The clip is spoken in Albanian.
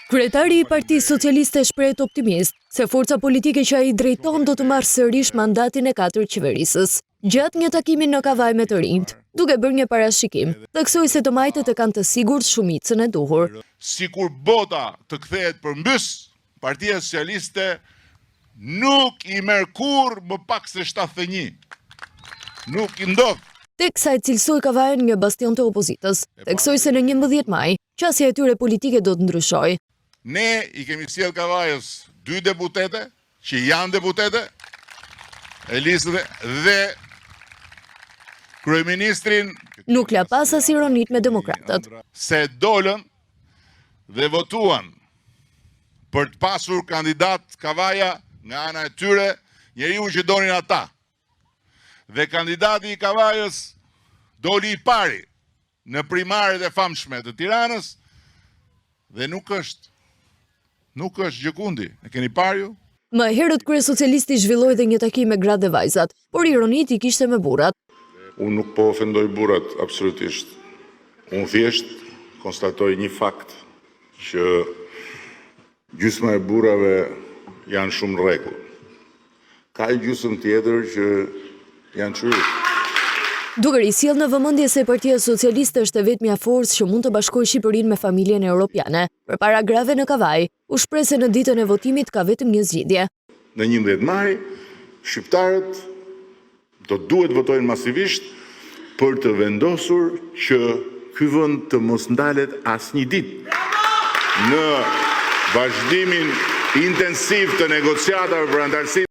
Kryetari i Partisë Socialiste shprehet optimist se forca politike që ai drejton do të marrë sërish mandatin e 4 qeverisës. Gjatë një takimi në Kavaj me të rinjt, duke bërë një parashikim, theksoi se të majtët e kanë të sigurt shumicën e duhur. Sikur bota të kthehet përmbys, Partia Socialiste nuk i merr kurrë më pak se 71. Nuk i ndodh. Teksa e cilësoi Kavajën një bastion të opozitës, theksoi se në 11 maj, qasja e tyre politike do të ndryshojë. Ne i kemi sjell Kavajës 2 deputete, që janë deputete, e listën dhe kryeministrin Nuk la pas as ironit me demokratët. Se dolën dhe votuan për të pasur kandidat Kavaja nga ana e tyre, njeriu që donin ata. Dhe kandidati i Kavajës doli i pari në primaret e famshme të Tiranës dhe nuk është Gjëkundi. E keni parë ju? Më herët kryesocialisti zhvilloi dhe një takim me gratë dhe vajzat, por ironit i kishte me burrat. Unë nuk po ofendoj burrat absolutisht. Unë thjesht konstatoj një fakt që gjysma e burrave janë shumë rregull. Ka një gjysmë tjetër që janë çyr. Duke risjellë në vëmendje se Partia Socialiste është e vetmja forcë që mund të bashkojë Shqipërinë me familjen europiane, përpara grave në Kavaj, u shpreh se në ditën e votimit ka vetëm një zgjidhje. Në 11 maj, shqiptarët do duhet votojnë masivisht për të vendosur që ky vend të mos ndalet asnjë ditë në vazhdimin intensiv të negociatave për anëtarësinë